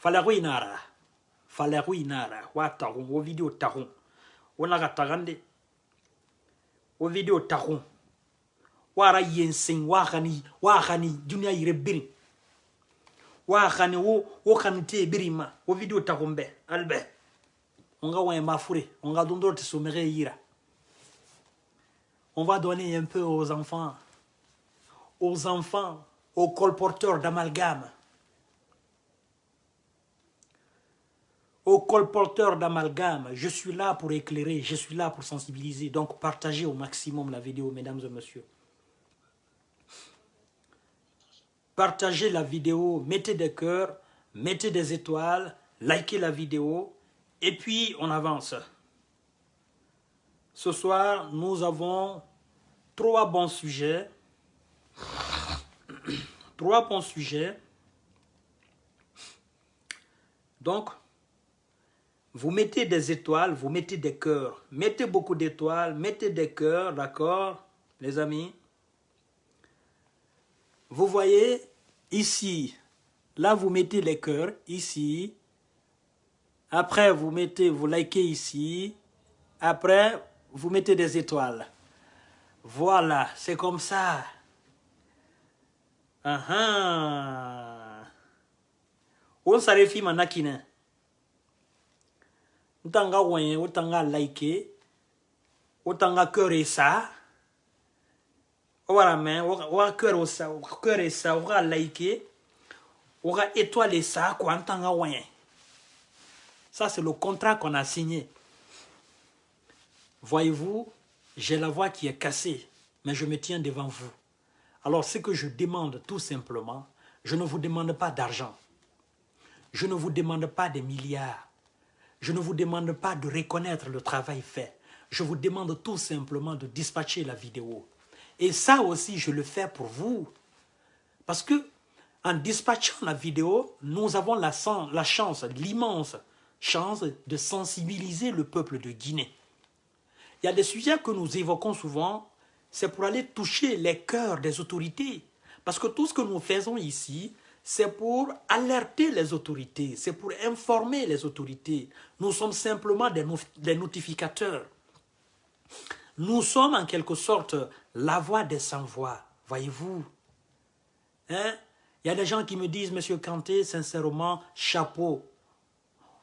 Falerui nara. Falerui nara. Wa taron. O vidéo taron. On a tarande. O vidéo taron. Wara yensen. Wahani. Dunia irebiri. Wahani wo kanite birima. O vidéo taron be. Albe. On va un mafouré. On va donner te sommerer ira. On va donner un peu aux enfants. Aux colporteurs d'amalgame. Aux colporteurs d'amalgame, je suis là pour éclairer, je suis là pour sensibiliser. Donc, partagez au maximum la vidéo, mesdames et messieurs. Partagez la vidéo, mettez des cœurs, mettez des étoiles, likez la vidéo, et puis on avance. Ce soir, nous avons 3 bons sujets. 3 bons sujets. Donc, vous mettez des étoiles, vous mettez des cœurs. Mettez beaucoup d'étoiles, mettez des cœurs, d'accord, les amis? Vous voyez, ici, là, vous mettez les cœurs, ici. Après, vous likez ici. Après, vous mettez des étoiles. Voilà, c'est comme ça. On s'arrête manakine. Utanga wenye, utanga like, utanga cœur et ça. Voilà, mais on cœur et ça, on va like, on va étoiler ça, quoi, utanga wenye. Ça, c'est le contrat qu'on a signé. Voyez-vous, j'ai la voix qui est cassée, mais je me tiens devant vous. Alors, ce que je demande tout simplement, je ne vous demande pas d'argent. Je ne vous demande pas des milliards. Je ne vous demande pas de reconnaître le travail fait. Je vous demande tout simplement de dispatcher la vidéo. Et ça aussi, je le fais pour vous. Parce que en dispatchant la vidéo, nous avons la chance, l'immense chance de sensibiliser le peuple de Guinée. Il y a des sujets que nous évoquons souvent, c'est pour aller toucher les cœurs des autorités. Parce que tout ce que nous faisons ici, c'est pour alerter les autorités, c'est pour informer les autorités. Nous sommes simplement des notificateurs. Nous sommes en quelque sorte la voix des sans-voix, voyez-vous. Hein? Il y a des gens qui me disent, Monsieur Kanté, sincèrement, chapeau.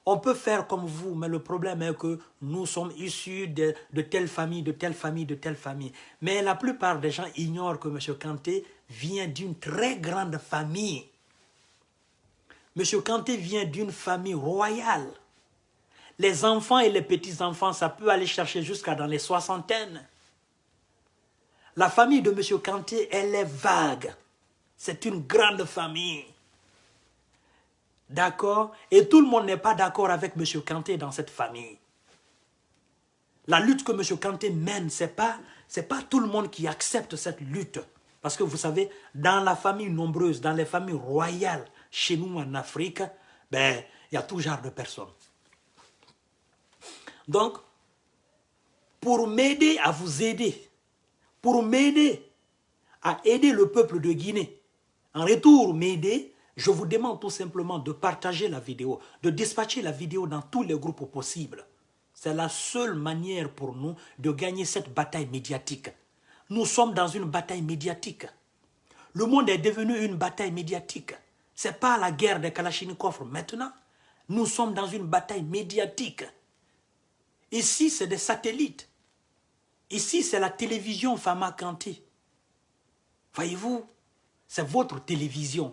On peut faire comme vous, mais le problème est que nous sommes issus de telle famille, de telle famille, de telle famille. Mais la plupart des gens ignorent que M. Kanté vient d'une très grande famille. M. Kanté vient d'une famille royale. Les enfants et les petits-enfants, ça peut aller chercher jusqu'à dans les soixantaines. La famille de M. Kanté, elle est vague. C'est une grande famille. D'accord? Et tout le monde n'est pas d'accord avec M. Kanté dans cette famille. La lutte que M. Kanté mène, c'est pas tout le monde qui accepte cette lutte. Parce que vous savez, dans la famille nombreuse, dans les familles royales, chez nous en Afrique, ben, il y a tout genre de personnes. Donc, pour m'aider à vous aider, pour m'aider à aider le peuple de Guinée, en retour m'aider, je vous demande tout simplement de partager la vidéo, de dispatcher la vidéo dans tous les groupes possibles. C'est la seule manière pour nous de gagner cette bataille médiatique. Nous sommes dans une bataille médiatique. Le monde est devenu une bataille médiatique. Ce n'est pas la guerre des Kalachnikov maintenant. Nous sommes dans une bataille médiatique. Ici, c'est des satellites. Ici, c'est la télévision Fama Kanté. Voyez-vous, c'est votre télévision.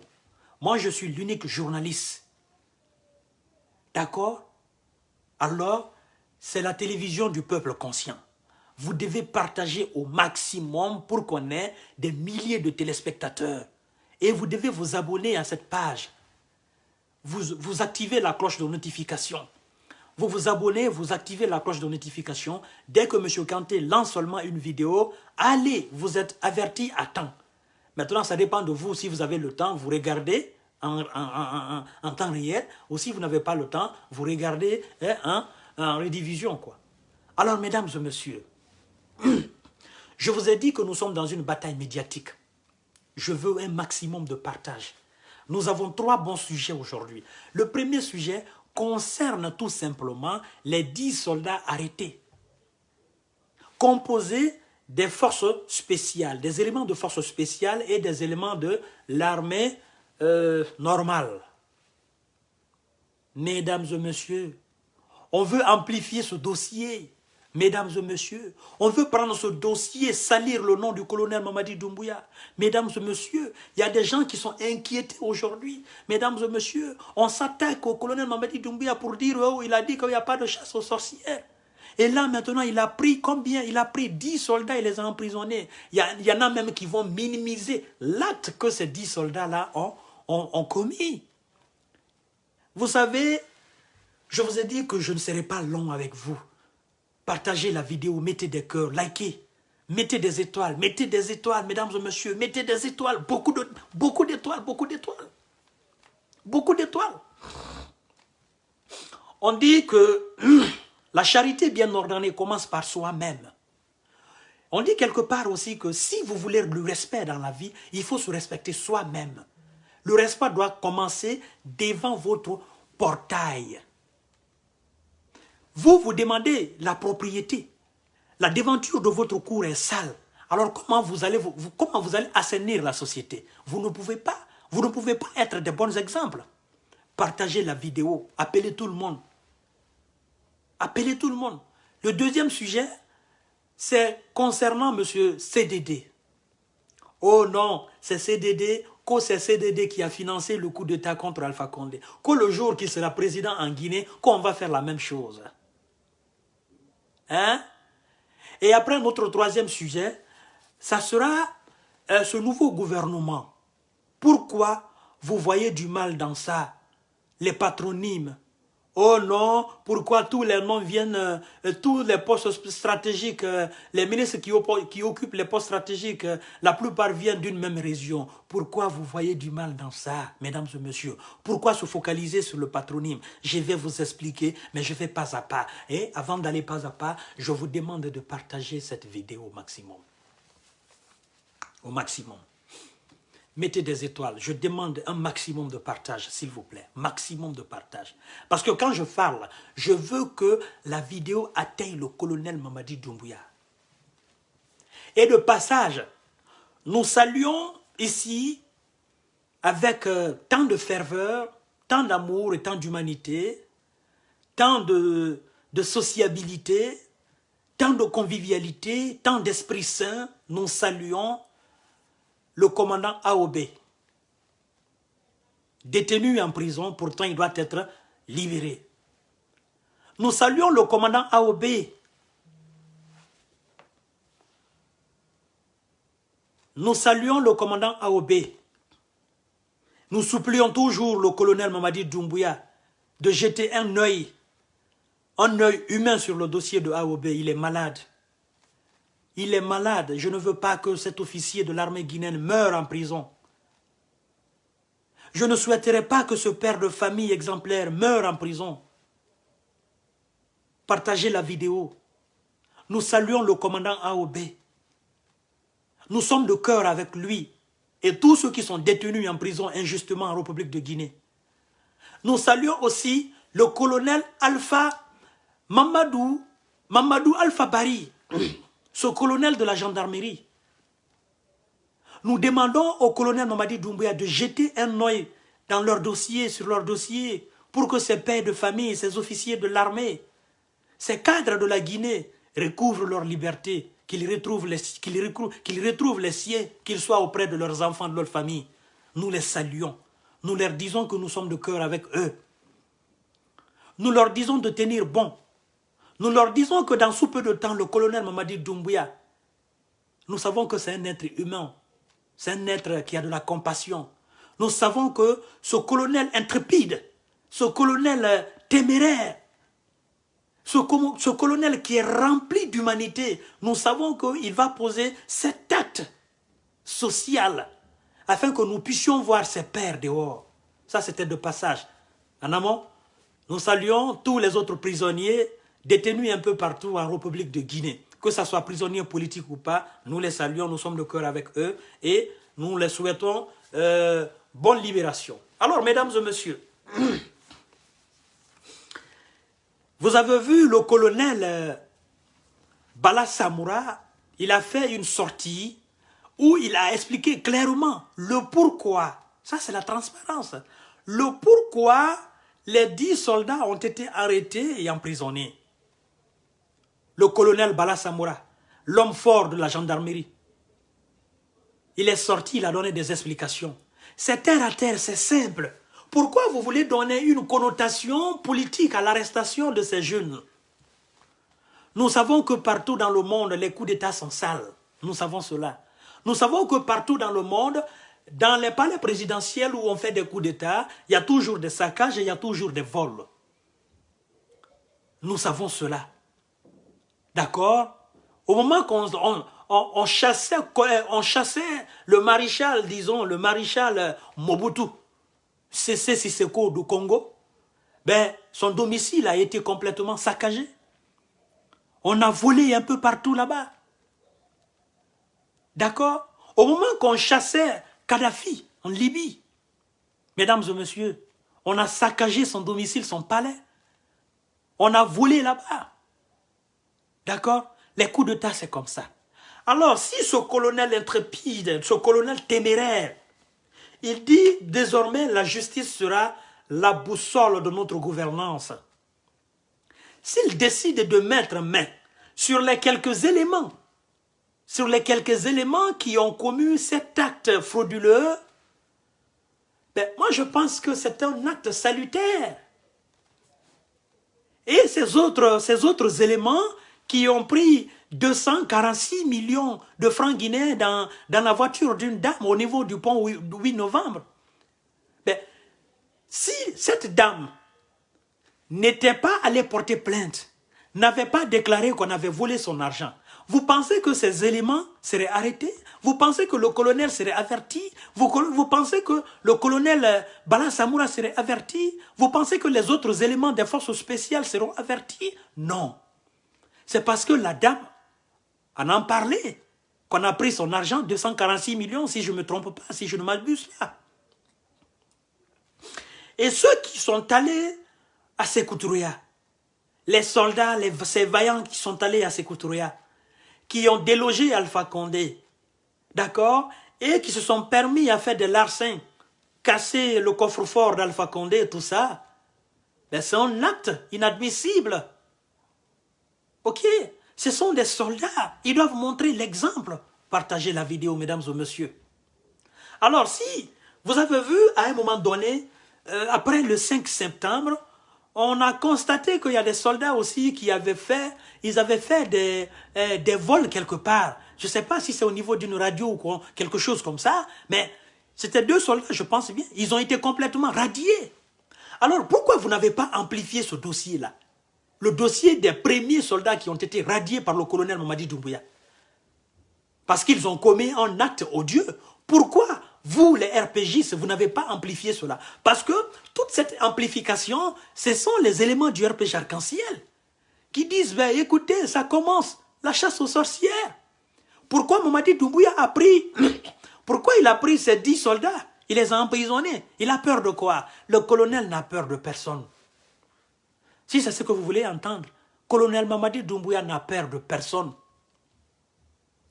Moi, je suis l'unique journaliste. D'accord? Alors, c'est la télévision du peuple conscient. Vous devez partager au maximum pour qu'on ait des milliers de téléspectateurs. Et vous devez vous abonner à cette page. Vous activez la cloche de notification. Vous vous abonnez, vous activez la cloche de notification. Dès que M. Kanté lance seulement une vidéo, allez, vous êtes avertis à temps. Maintenant, ça dépend de vous. Si vous avez le temps, vous regardez en temps réel. Ou si vous n'avez pas le temps, vous regardez en rediffusion, quoi. Alors, mesdames et messieurs, je vous ai dit que nous sommes dans une bataille médiatique. Je veux un maximum de partage. Nous avons 3 bons sujets aujourd'hui. Le premier sujet concerne tout simplement les 10 soldats arrêtés, composés des forces spéciales, des éléments de forces spéciales et des éléments de l'armée normale. Mesdames et messieurs, on veut amplifier ce dossier. Mesdames et messieurs, on veut prendre ce dossier, salir le nom du colonel Mamadi Doumbouya. Mesdames et messieurs, il y a des gens qui sont inquiétés aujourd'hui. Mesdames et messieurs, on s'attaque au colonel Mamadi Doumbouya pour dire oh, il a dit qu'il n'y a pas de chasse aux sorcières. Et là, maintenant, il a pris combien? Il a pris 10 soldats et les a emprisonnés. Il y en a même qui vont minimiser l'acte que ces 10 soldats-là ont commis. Vous savez, je vous ai dit que je ne serai pas long avec vous. Partagez la vidéo, mettez des cœurs, likez, mettez des étoiles, mesdames et messieurs, mettez des étoiles, beaucoup d'étoiles, beaucoup d'étoiles. Beaucoup d'étoiles. On dit que la charité bien ordonnée commence par soi-même. On dit quelque part aussi que si vous voulez le respect dans la vie, il faut se respecter soi-même. Le respect doit commencer devant votre portail. Vous demandez la propriété. La devanture de votre cour est sale. Alors comment vous allez assainir la société? Vous ne pouvez pas. Vous ne pouvez pas être des bons exemples. Partagez la vidéo. Appelez tout le monde. Appelez tout le monde. Le deuxième sujet, c'est concernant M. CDD. Oh non, c'est CDD, c'est CDD qui a financé le coup d'État contre Alpha Condé. Que le jour qu'il sera président en Guinée, qu'on va faire la même chose. Hein? Et après notre troisième sujet, ça sera ce nouveau gouvernement. Pourquoi vous voyez du mal dans ça? Les patronymes. Oh non, pourquoi tous les noms viennent, tous les postes stratégiques, les ministres qui occupent les postes stratégiques, la plupart viennent d'une même région. Pourquoi vous voyez du mal dans ça, mesdames et messieurs? Pourquoi se focaliser sur le patronyme? Je vais vous expliquer, mais je vais pas à pas. Et avant d'aller pas à pas, je vous demande de partager cette vidéo au maximum. Au maximum. Mettez des étoiles. Je demande un maximum de partage, s'il vous plaît. Maximum de partage. Parce que quand je parle, je veux que la vidéo atteigne le colonel Mamadi Doumbouya. Et de passage, nous saluons ici, avec tant de ferveur, tant d'amour et tant d'humanité, tant de sociabilité, tant de convivialité, tant d'esprit saint, nous saluons le commandant AOB, détenu en prison, pourtant il doit être libéré. Nous saluons le commandant AOB. Nous saluons le commandant AOB. Nous supplions toujours le colonel Mamadi Doumbouya de jeter un œil humain sur le dossier de AOB. Il est malade. Il est malade. Je ne veux pas que cet officier de l'armée guinéenne meure en prison. Je ne souhaiterais pas que ce père de famille exemplaire meure en prison. Partagez la vidéo. Nous saluons le commandant AOB. Nous sommes de cœur avec lui et tous ceux qui sont détenus en prison injustement en République de Guinée. Nous saluons aussi le colonel Mamadou Alpha Bari, ce colonel de la gendarmerie. Nous demandons au colonel Mamadi Doumbouya de jeter un œil dans leur dossier, sur leur dossier, pour que ces pères de famille, ces officiers de l'armée, ces cadres de la Guinée recouvrent leur liberté, qu'ils retrouvent les siens, qu'ils soient auprès de leurs enfants, de leur famille. Nous les saluons. Nous leur disons que nous sommes de cœur avec eux. Nous leur disons de tenir bon. Nous leur disons que dans sous peu de temps, le colonel Mamadi Doumbouya, nous savons que c'est un être humain. C'est un être qui a de la compassion. Nous savons que ce colonel intrépide, ce colonel téméraire, ce colonel qui est rempli d'humanité, nous savons qu'il va poser cet acte social afin que nous puissions voir ses pères dehors. Ça, c'était de passage. En amont, nous saluons tous les autres prisonniers détenus un peu partout en République de Guinée. Que ce soit prisonniers politiques ou pas, nous les saluons, nous sommes de cœur avec eux et nous les souhaitons bonne libération. Alors, mesdames et messieurs, vous avez vu le colonel Bala Samoura, il a fait une sortie où il a expliqué clairement le pourquoi. Ça, c'est la transparence. Le pourquoi les 10 soldats ont été arrêtés et emprisonnés. Le colonel Bala Samoura, l'homme fort de la gendarmerie, il est sorti, il a donné des explications. C'est terre à terre, c'est simple. Pourquoi vous voulez donner une connotation politique à l'arrestation de ces jeunes? Nous savons que partout dans le monde, les coups d'État sont sales. Nous savons cela. Nous savons que partout dans le monde, dans les palais présidentiels où on fait des coups d'État, il y a toujours des saccages et il y a toujours des vols. Nous savons cela. D'accord? Au moment qu'on chassait le maréchal, disons, le maréchal Mobutu, Sese Seko du Congo, ben, son domicile a été complètement saccagé. On a volé un peu partout là-bas. D'accord? Au moment qu'on chassait Kadhafi en Libye, mesdames et messieurs, on a saccagé son domicile, son palais. On a volé là-bas. D'accord? Les coups d'État, c'est comme ça. Alors, si ce colonel intrépide, ce colonel téméraire, il dit désormais la justice sera la boussole de notre gouvernance. S'il décide de mettre main sur les quelques éléments qui ont commis cet acte frauduleux, ben, moi je pense que c'est un acte salutaire. Et ces autres éléments qui ont pris 246 millions de francs guinéens dans la voiture d'une dame au niveau du pont 8 novembre. Ben, si cette dame n'était pas allée porter plainte, n'avait pas déclaré qu'on avait volé son argent, vous pensez que ces éléments seraient arrêtés? Vous pensez que le colonel serait averti? Vous pensez que le colonel Bala Samoura serait averti? Vous pensez que les autres éléments des forces spéciales seront avertis? Non. C'est parce que la dame en parlait, qu'on a pris son argent, 246 millions, si je ne me trompe pas, si je ne m'abuse pas. Et ceux qui sont allés à Sékou Touré, les soldats, ces vaillants qui sont allés à Sékou Touré, qui ont délogé Alpha Condé, d'accord, et qui se sont permis à faire des larcins, casser le coffre-fort d'Alpha Condé, tout ça, ben c'est un acte inadmissible. Ok, ce sont des soldats, ils doivent montrer l'exemple. Partagez la vidéo, mesdames et messieurs. Alors si vous avez vu, à un moment donné, après le 5 septembre, on a constaté qu'il y a des soldats aussi qui avaient fait, des vols quelque part. Je ne sais pas si c'est au niveau d'une radio ou quoi, quelque chose comme ça, mais c'était 2 soldats, je pense bien. Ils ont été complètement radiés. Alors pourquoi vous n'avez pas amplifié ce dossier-là? Le dossier des premiers soldats qui ont été radiés par le colonel Mamadi Doumbouya. Parce qu'ils ont commis un acte odieux. Pourquoi vous, les RPGistes, vous n'avez pas amplifié cela? Parce que toute cette amplification, ce sont les éléments du RPG arc-en-ciel qui disent, ben, écoutez, ça commence la chasse aux sorcières. Pourquoi Mamadi Doumbouya a pris, pourquoi il a pris ces 10 soldats? Il les a emprisonnés. Il a peur de quoi? Le colonel n'a peur de personne. Si c'est ce que vous voulez entendre, colonel Mamadi Doumbouya n'a peur de personne.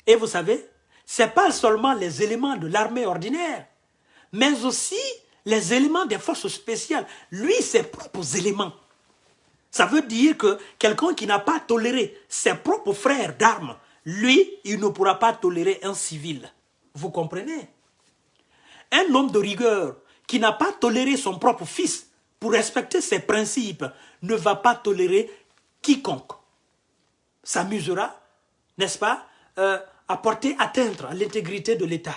Et vous savez, ce n'est pas seulement les éléments de l'armée ordinaire, mais aussi les éléments des forces spéciales. Lui, ses propres éléments. Ça veut dire que quelqu'un qui n'a pas toléré ses propres frères d'armes, lui, il ne pourra pas tolérer un civil. Vous comprenez? Un homme de rigueur qui n'a pas toléré son propre fils pour respecter ses principes ne va pas tolérer quiconque s'amusera, n'est-ce pas, à porter atteinte à l'intégrité de l'État.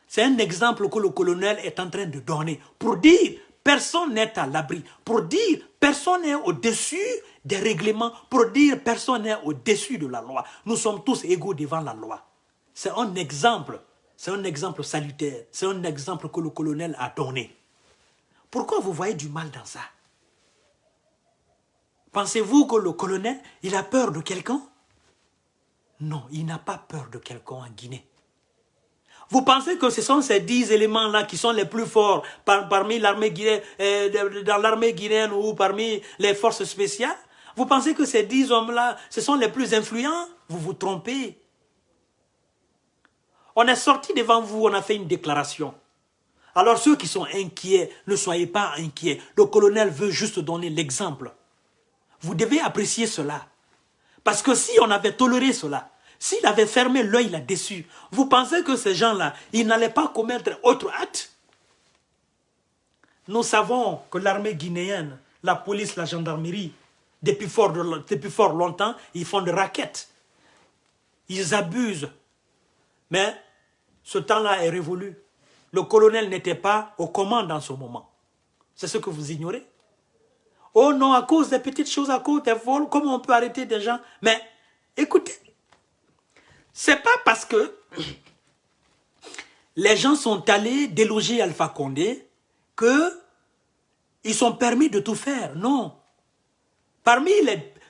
C'est un exemple que le colonel est en train de donner pour dire personne n'est à l'abri, pour dire personne n'est au-dessus des règlements, pour dire personne n'est au-dessus de la loi. Nous sommes tous égaux devant la loi. C'est un exemple salutaire, c'est un exemple que le colonel a donné. Pourquoi vous voyez du mal dans ça? Pensez-vous que le colonel, il a peur de quelqu'un? Non, il n'a pas peur de quelqu'un en Guinée. Vous pensez que ce sont ces 10 éléments-là qui sont les plus forts parmi l'armée guinéenne, dans l'armée guinéenne ou parmi les forces spéciales? Vous pensez que ces 10 hommes-là, ce sont les plus influents? Vous vous trompez. On est sorti devant vous, on a fait une déclaration. Alors ceux qui sont inquiets, ne soyez pas inquiets. Le colonel veut juste donner l'exemple. Vous devez apprécier cela. Parce que si on avait toléré cela, s'il avait fermé l'œil là-dessus, vous pensez que ces gens-là, ils n'allaient pas commettre autre acte? Nous savons que l'armée guinéenne, la police, la gendarmerie, depuis fort longtemps, ils font des raquettes. Ils abusent. Mais ce temps-là est révolu. Le colonel n'était pas aux commandes en ce moment. C'est ce que vous ignorez. Oh non, à cause des petites choses, à cause des vols, comment on peut arrêter des gens? Mais écoutez, c'est pas parce que les gens sont allés déloger Alpha Condé qu'ils sont permis de tout faire. Non.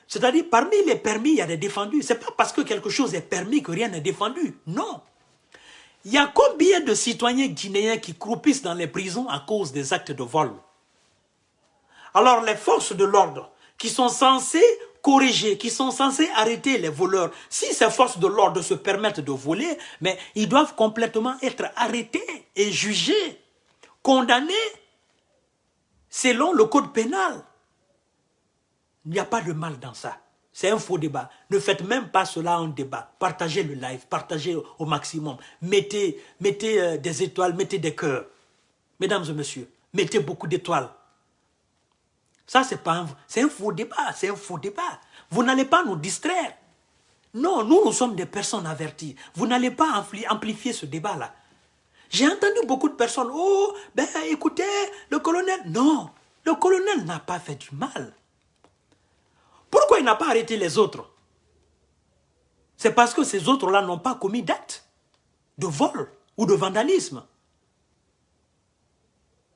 C'est-à-dire, parmi les permis, il y a des défendus. C'est pas parce que quelque chose est permis que rien n'est défendu. Non. Il y a combien de citoyens guinéens qui croupissent dans les prisons à cause des actes de vol? Alors les forces de l'ordre qui sont censées corriger, qui sont censées arrêter les voleurs, si ces forces de l'ordre se permettent de voler, mais ils doivent complètement être arrêtés et jugés, condamnés selon le code pénal. Il n'y a pas de mal dans ça. C'est un faux débat. Ne faites même pas cela en débat. Partagez le live, partagez au maximum. Mettez des étoiles, mettez des cœurs. Mesdames et messieurs, mettez beaucoup d'étoiles. Ça, c'est un faux débat, c'est un faux débat. Vous n'allez pas nous distraire. Non, nous sommes des personnes averties. Vous n'allez pas amplifier ce débat-là. J'ai entendu beaucoup de personnes, oh, ben écoutez, le colonel... Non, le colonel n'a pas fait du mal. Pourquoi il n'a pas arrêté les autres? C'est parce que ces autres-là n'ont pas commis d'acte de vol ou de vandalisme.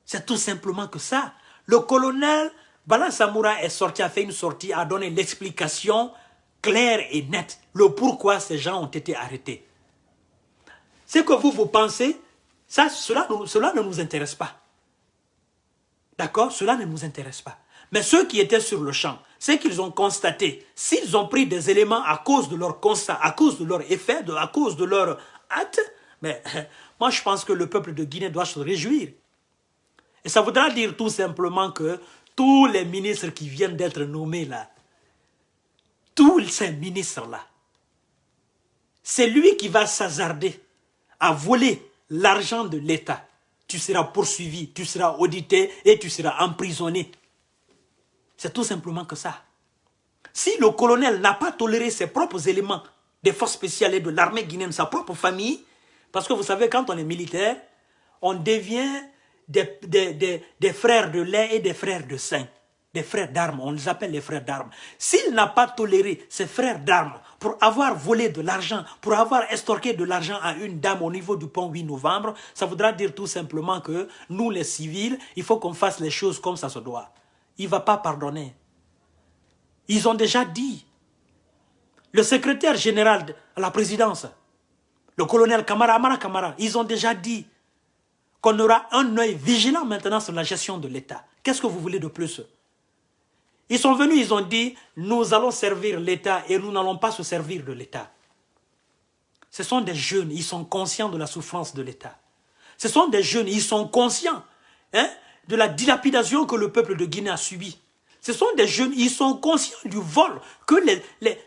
C'est tout simplement que ça. Le colonel Bala Samoura est sorti, a fait une sortie, a donné l'explication claire et nette, le pourquoi ces gens ont été arrêtés. Ce que vous pensez, cela ne nous intéresse pas. D'accord? Cela ne nous intéresse pas. Mais ceux qui étaient sur le champ, c'est qu'ils ont constaté, s'ils ont pris des éléments à cause de leur constat, à cause de leur effet, à cause de leur acte, mais moi je pense que le peuple de Guinée doit se réjouir. Et ça voudra dire tout simplement que tous les ministres qui viennent d'être nommés là, tous ces ministres-là, c'est lui qui va s'hasarder à voler l'argent de l'État. Tu seras poursuivi, tu seras audité et tu seras emprisonné. C'est tout simplement que ça. Si le colonel n'a pas toléré ses propres éléments des forces spéciales et de l'armée guinéenne, sa propre famille, parce que vous savez, quand on est militaire, on devient des frères de lait et des frères de sang, des frères d'armes, on les appelle les frères d'armes. S'il n'a pas toléré ses frères d'armes pour avoir volé de l'argent, pour avoir estorqué de l'argent à une dame au niveau du pont 8 novembre, ça voudra dire tout simplement que nous les civils, il faut qu'on fasse les choses comme ça se doit. Il ne va pas pardonner. Ils ont déjà dit, le secrétaire général à la présidence, le colonel Amara Kamara, ils ont déjà dit qu'on aura un œil vigilant maintenant sur la gestion de l'État. Qu'est-ce que vous voulez de plus? Ils sont venus, ils ont dit, nous allons servir l'État et nous n'allons pas se servir de l'État. Ce sont des jeunes, ils sont conscients de la souffrance de l'État. Ce sont des jeunes, ils sont conscients de la dilapidation que le peuple de Guinée a subie. Ce sont des jeunes, ils sont conscients du vol que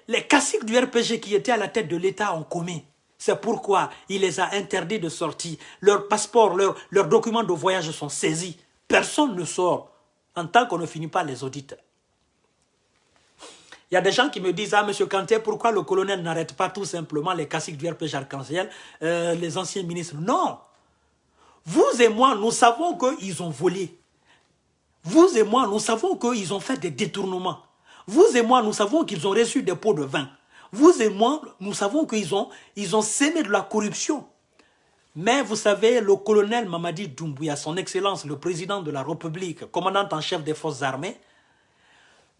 les caciques du RPG qui étaient à la tête de l'État ont commis. C'est pourquoi il les a interdits de sortir. Leurs passeports, leurs documents de voyage sont saisis. Personne ne sort en tant qu'on ne finit pas les audits. Il y a des gens qui me disent, ah, M. Kanté, pourquoi le colonel n'arrête pas tout simplement les caciques du RPG Arc-en-Ciel, les anciens ministres? Non. Vous et moi, nous savons qu'ils ont volé. Vous et moi, nous savons qu'ils ont fait des détournements. Vous et moi, nous savons qu'ils ont reçu des pots de vin. Vous et moi, nous savons qu'ils ont sémé de la corruption. Mais vous savez, le colonel Mamadi Doumbouya, son excellence, le président de la République, commandant en chef des forces armées,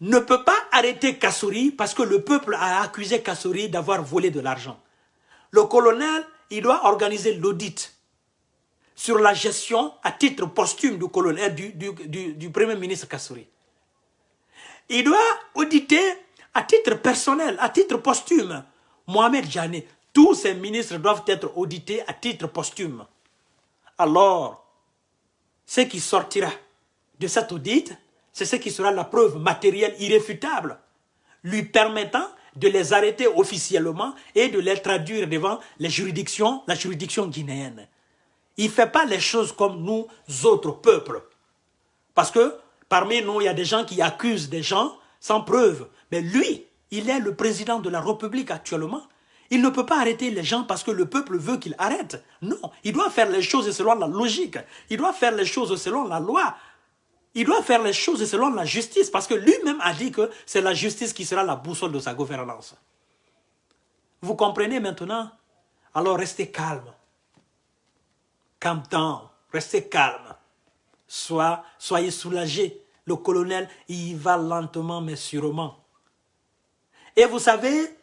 ne peut pas arrêter Kassouri parce que le peuple a accusé Kassouri d'avoir volé de l'argent. Le colonel il doit organiser l'audit sur la gestion à titre posthume du colonel, du Premier ministre Kassouri. Il doit auditer à titre personnel, à titre posthume, Mohamed Jani. Tous ces ministres doivent être audités à titre posthume. Alors, ce qui sortira de cet audit, c'est ce qui sera la preuve matérielle irréfutable, lui permettant de les arrêter officiellement et de les traduire devant les juridictions, la juridiction guinéenne. Il ne fait pas les choses comme nous autres peuples. Parce que parmi nous, il y a des gens qui accusent des gens sans preuve. Mais lui, il est le président de la République actuellement. Il ne peut pas arrêter les gens parce que le peuple veut qu'il arrête. Non, il doit faire les choses selon la logique. Il doit faire les choses selon la loi. Il doit faire les choses selon la justice. Parce que lui-même a dit que c'est la justice qui sera la boussole de sa gouvernance. Vous comprenez maintenant? Alors restez calme. Calm down. Restez calme. Soyez soulagés. Le colonel, il va lentement mais sûrement. Et vous savez,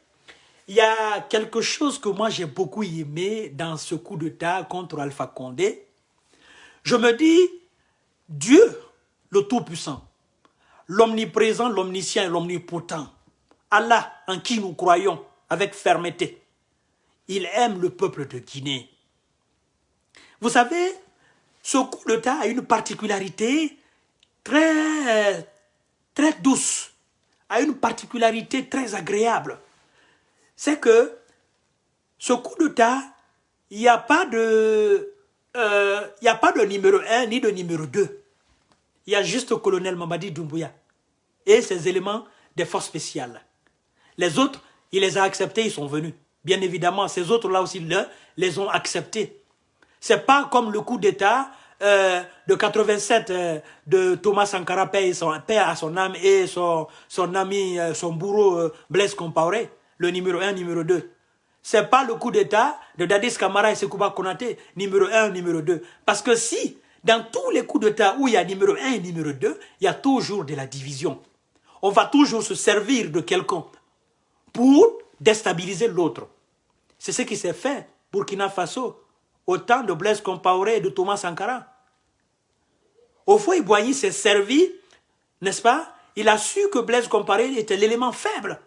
il y a quelque chose que moi j'ai beaucoup aimé dans ce coup d'État contre Alpha Condé. Je me dis, Dieu, le Tout-Puissant, l'Omniprésent, l'Omniscient et l'Omnipotent, Allah en qui nous croyons avec fermeté, il aime le peuple de Guinée. Vous savez, ce coup d'État a une particularité très douce, a une particularité très agréable. C'est que ce coup d'État, il n'y a pas de numéro 1 ni de numéro 2. Il y a juste le colonel Mamadi Doumbouya et ses éléments des forces spéciales. Les autres, il les a acceptés, ils sont venus. Bien évidemment, ces autres-là aussi les ont acceptés. Ce n'est pas comme le coup d'État de 87 de Thomas Sankara, paix à son âme, et son ami, son bourreau Blaise Compaoré, le numéro 1, numéro 2. Ce n'est pas le coup d'État de Dadis Camara et Sekouba Konaté, numéro 1, numéro 2. Parce que si, dans tous les coups d'État où il y a numéro 1 et numéro 2, il y a toujours de la division. On va toujours se servir de quelqu'un pour déstabiliser l'autre. C'est ce qui s'est fait pour Burkina Faso, au temps de Blaise Compaoré et de Thomas Sankara. Houphouët-Boigny s'est servi, n'est-ce pas? Il a su que Blaise Compaoré était l'élément faible.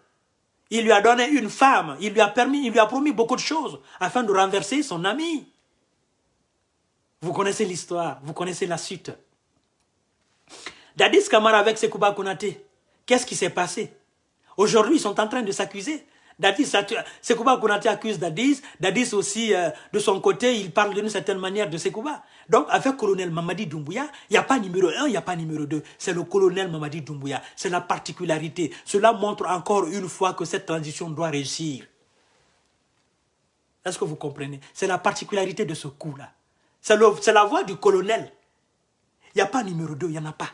Il lui a donné une femme, il lui a promis beaucoup de choses afin de renverser son ami. Vous connaissez l'histoire, vous connaissez la suite. Dadis Camara avec Sekouba Konaté, qu'est-ce qui s'est passé? Aujourd'hui, ils sont en train de s'accuser. Sekouba Konaté accuse Dadis. Dadis aussi, de son côté, il parle d'une certaine manière de Sekouba. Donc, avec le colonel Mamadi Doumbouya, il n'y a pas numéro 1, il n'y a pas numéro 2. C'est le colonel Mamadi Doumbouya. C'est la particularité. Cela montre encore une fois que cette transition doit réussir. Est-ce que vous comprenez? C'est la particularité de ce coup-là. C'est la voix du colonel. Il n'y a pas numéro 2, il n'y en a pas.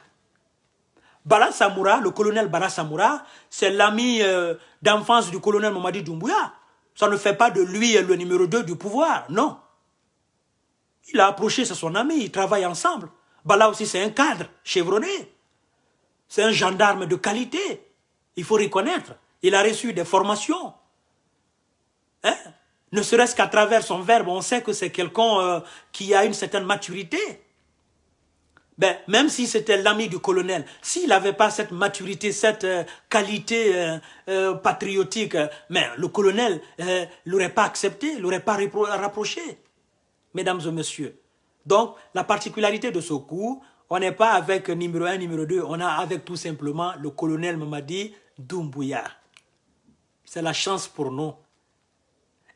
Bala Samoura, le colonel Bala Samoura, c'est l'ami d'enfance du colonel Mamadi Doumbouya. Ça ne fait pas de lui le numéro 2 du pouvoir, non. Il a approché, c'est son ami, ils travaillent ensemble. Bala aussi, c'est un cadre chevronné. C'est un gendarme de qualité. Il faut reconnaître. Il a reçu des formations. Hein? Ne serait-ce qu'à travers son verbe, on sait que c'est quelqu'un qui a une certaine maturité. Ben, même si c'était l'ami du colonel, s'il n'avait pas cette maturité, cette qualité patriotique, mais le colonel ne l'aurait pas accepté, ne l'aurait pas rapproché. Mesdames et messieurs. Donc, la particularité de ce coup, on n'est pas avec numéro 1, numéro 2, on a avec tout simplement le colonel Mamadi Doumbouya. C'est la chance pour nous.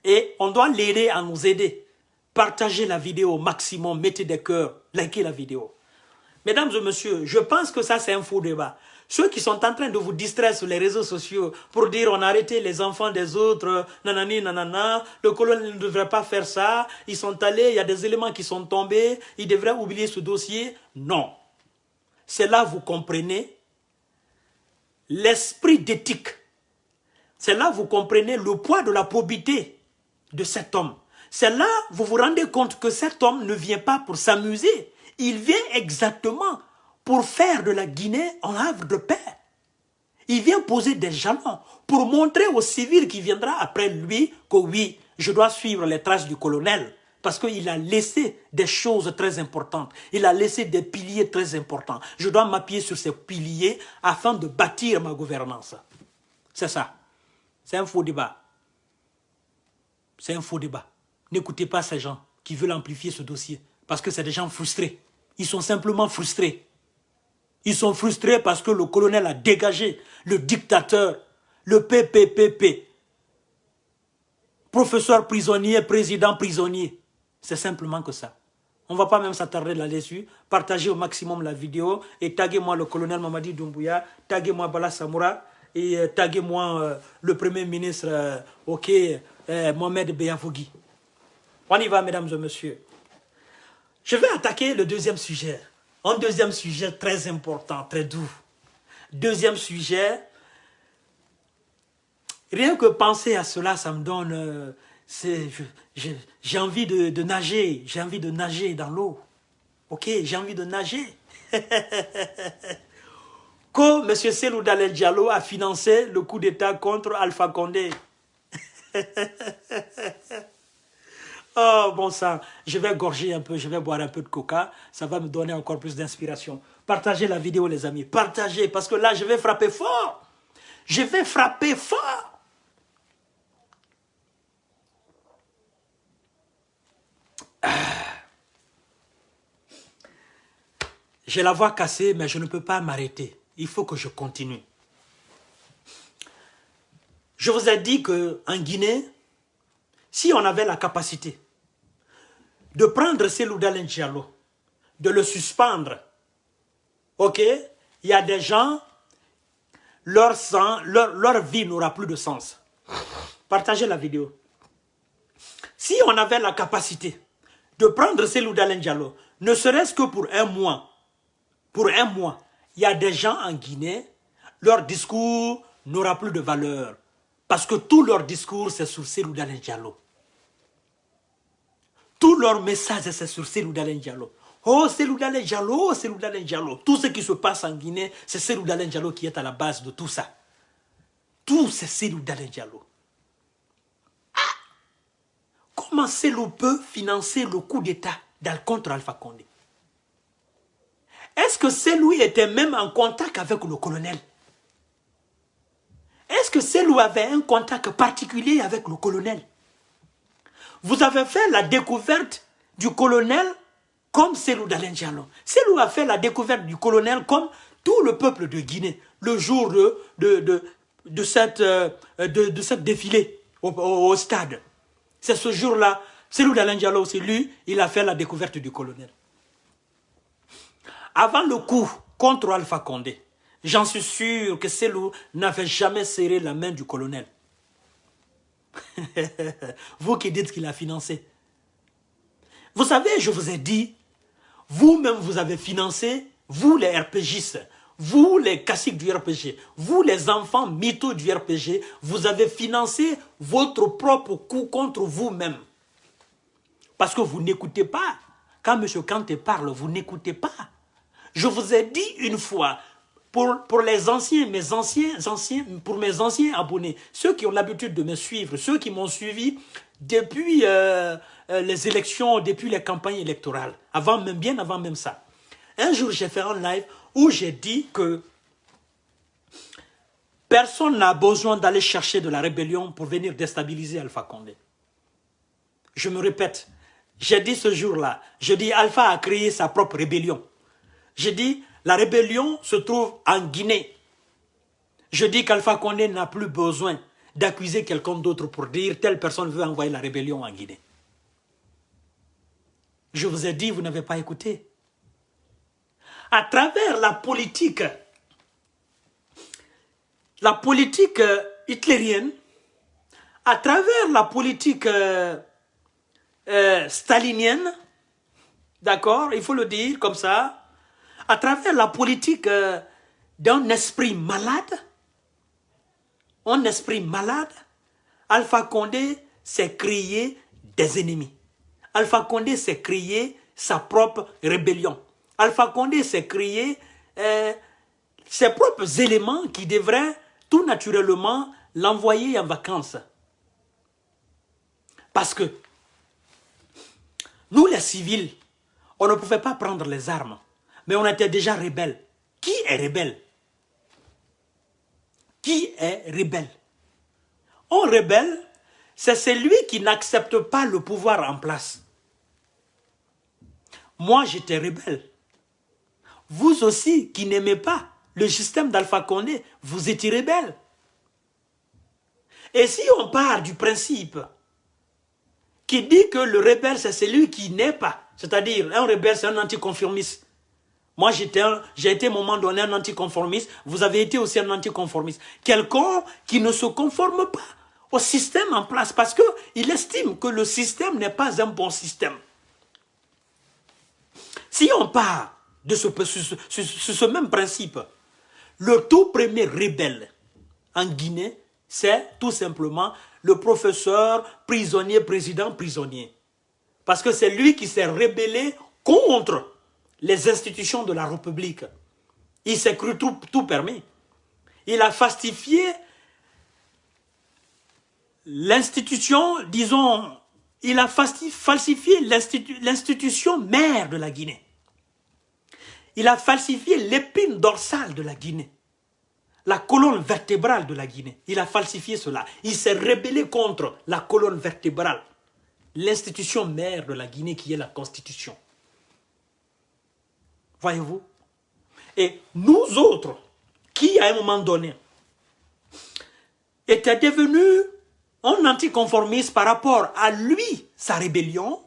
Et on doit l'aider à nous aider. Partagez la vidéo au maximum, mettez des cœurs, likez la vidéo. Mesdames et messieurs, je pense que ça c'est un faux débat. Ceux qui sont en train de vous distraire sur les réseaux sociaux pour dire on a arrêté les enfants des autres, nanani, nanana, le colonel ne devrait pas faire ça, ils sont allés, il y a des éléments qui sont tombés, ils devraient oublier ce dossier. Non. C'est là vous comprenez l'esprit d'éthique. C'est là vous comprenez le poids de la probité de cet homme. C'est là vous vous rendez compte que cet homme ne vient pas pour s'amuser. Il vient exactement pour faire de la Guinée un havre de paix. Il vient poser des jalons pour montrer aux civils qui viendra après lui que oui, je dois suivre les traces du colonel parce qu'il a laissé des choses très importantes. Il a laissé des piliers très importants. Je dois m'appuyer sur ces piliers afin de bâtir ma gouvernance. C'est ça. C'est un faux débat. C'est un faux débat. N'écoutez pas ces gens qui veulent amplifier ce dossier parce que c'est des gens frustrés. Ils sont simplement frustrés. Ils sont frustrés parce que le colonel a dégagé le dictateur, le PPPP. Professeur prisonnier, président prisonnier. C'est simplement que ça. On ne va pas même s'attarder là-dessus. Partagez au maximum la vidéo et taguez-moi le colonel Mamadi Doumbouya, taguez-moi Bala Samoura et taguez-moi le premier ministre Mohamed Beyafogui. On y va, mesdames et messieurs. Je vais attaquer le deuxième sujet. Un deuxième sujet très important, très doux. Deuxième sujet, rien que penser à cela, ça me donne... j'ai envie de nager, j'ai envie de nager dans l'eau. Ok, j'ai envie de nager. Que M. Cellou Dalein Diallo a financé le coup d'État contre Alpha Condé. Oh, bon sang, je vais gorger un peu, je vais boire un peu de coca. Ça va me donner encore plus d'inspiration. Partagez la vidéo, les amis. Partagez, parce que là, je vais frapper fort. Je vais frapper fort. J'ai la voix cassée, mais je ne peux pas m'arrêter. Il faut que je continue. Je vous ai dit qu'en Guinée, si on avait la capacité de prendre Cellou Dalein Diallo, de le suspendre, ok, il y a des gens, leur vie n'aura plus de sens. Partagez la vidéo. Si on avait la capacité de prendre Cellou Dalein Diallo, ne serait-ce que pour un mois, il y a des gens en Guinée, leur discours n'aura plus de valeur. Parce que tout leur discours, c'est sur Cellou Dalein Diallo. Tout leur message, c'est sur Cellou Dalein Diallo. Oh, Cellou Dalein Diallo, oh, Cellou Dalein Diallo. Tout ce qui se passe en Guinée, c'est Cellou Dalein Diallo qui est à la base de tout ça. Tout, c'est Cellou Dalein Diallo. Ah! Comment Cellou peut financer le coup d'État contre Alpha Condé? Est-ce que Cellou était même en contact avec le colonel? Est-ce que Cellou avait un contact particulier avec le colonel? Vous avez fait la découverte du colonel comme Cellou Dalein Diallo. Cellou a fait la découverte du colonel comme tout le peuple de Guinée le jour de cette défilée au stade. C'est ce jour-là, Cellou Dalein Diallo, c'est lui, il a fait la découverte du colonel. Avant le coup contre Alpha Condé, j'en suis sûr que Cellou n'avait jamais serré la main du colonel. Vous qui dites qu'il a financé. Vous savez, je vous ai dit, vous-même vous avez financé, vous les RPGistes, vous les caciques du RPG, vous les enfants mythos du RPG, vous avez financé votre propre coup contre vous-même. Parce que vous n'écoutez pas. Quand M. Kanté parle, vous n'écoutez pas. Je vous ai dit une fois, pour les anciens, pour mes anciens abonnés, ceux qui ont l'habitude de me suivre, ceux qui m'ont suivi depuis les élections, depuis les campagnes électorales, bien avant même ça. Un jour, j'ai fait un live où j'ai dit que personne n'a besoin d'aller chercher de la rébellion pour venir déstabiliser Alpha Condé. Je me répète, j'ai dit ce jour-là, je dis Alpha a créé sa propre rébellion. Je dis, la rébellion se trouve en Guinée. Je dis qu'Alpha Condé n'a plus besoin d'accuser quelqu'un d'autre pour dire telle personne veut envoyer la rébellion en Guinée. Je vous ai dit, vous n'avez pas écouté. À travers la politique hitlérienne, à travers la politique stalinienne, d'accord, il faut le dire comme ça, à travers la politique d'un esprit malade, Alpha Condé s'est créé des ennemis. Alpha Condé s'est créé sa propre rébellion. Alpha Condé s'est créé ses propres éléments qui devraient tout naturellement l'envoyer en vacances. Parce que nous, les civils, on ne pouvait pas prendre les armes. Mais on était déjà rebelles. Qui est rebelle? Qui est rebelle? Un rebelle, c'est celui qui n'accepte pas le pouvoir en place. Moi, j'étais rebelle. Vous aussi, qui n'aimez pas le système d'Alpha Condé, vous étiez rebelle. Et si on part du principe qui dit que le rebelle, c'est celui qui n'est pas, c'est-à-dire un rebelle, c'est un anticonformiste. Moi, j'ai été à un moment donné un anticonformiste, vous avez été aussi un anticonformiste. Quelqu'un qui ne se conforme pas au système en place parce qu'il estime que le système n'est pas un bon système. Si on part de ce même principe, le tout premier rebelle en Guinée, c'est tout simplement le professeur prisonnier, président prisonnier. Parce que c'est lui qui s'est rebellé contre les institutions de la République. Il s'est cru tout permis. Il a falsifié l'institution, disons, il a falsifié l'institution mère de la Guinée. Il a falsifié l'épine dorsale de la Guinée. La colonne vertébrale de la Guinée. Il a falsifié cela. Il s'est rebellé contre la colonne vertébrale. L'institution mère de la Guinée qui est la Constitution. Voyez-vous? Et nous autres, qui à un moment donné, étaient devenus un anticonformiste par rapport à lui, sa rébellion,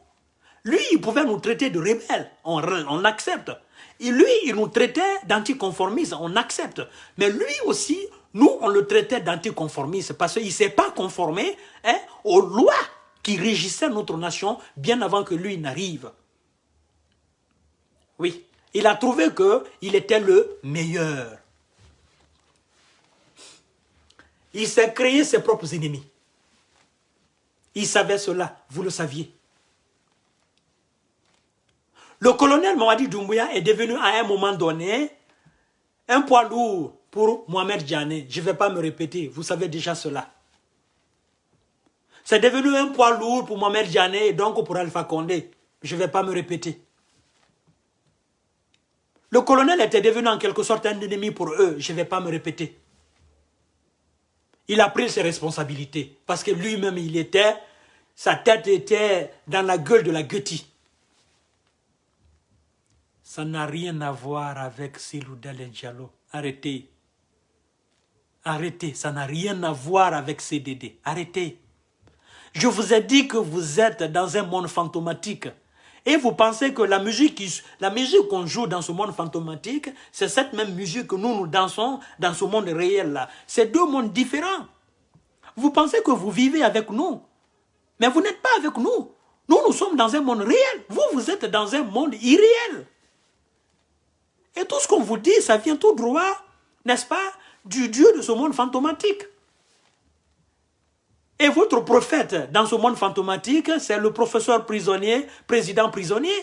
lui, il pouvait nous traiter de rebelles. On accepte. Et lui, il nous traitait d'anticonformistes, on accepte. Mais lui aussi, nous, on le traitait d'anticonformiste parce qu'il ne s'est pas conformé aux lois qui régissaient notre nation bien avant que lui n'arrive. Oui, il a trouvé qu'il était le meilleur. Il s'est créé ses propres ennemis. Il savait cela, vous le saviez. Le colonel Mamadi Doumbouya est devenu à un moment donné un poids lourd pour Mohamed Diané. Je ne vais pas me répéter, vous savez déjà cela. C'est devenu un poids lourd pour Mohamed Diané et donc pour Alpha Condé. Je ne vais pas me répéter. Le colonel était devenu en quelque sorte un ennemi pour eux. Je ne vais pas me répéter. Il a pris ses responsabilités parce que lui-même, sa tête était dans la gueule de la guettille. Ça n'a rien à voir avec Cellou Dalein Diallo. Arrêtez. Arrêtez. Ça n'a rien à voir avec CDD. Arrêtez. Je vous ai dit que vous êtes dans un monde fantomatique. Et vous pensez que la musique qu'on joue dans ce monde fantomatique, c'est cette même musique que nous dansons dans ce monde réel-là. C'est deux mondes différents. Vous pensez que vous vivez avec nous. Mais vous n'êtes pas avec nous. Nous sommes dans un monde réel. Vous êtes dans un monde irréel. Et tout ce qu'on vous dit, ça vient tout droit, n'est-ce pas, du Dieu de ce monde fantomatique. Et votre prophète dans ce monde fantomatique, c'est le professeur prisonnier, président prisonnier.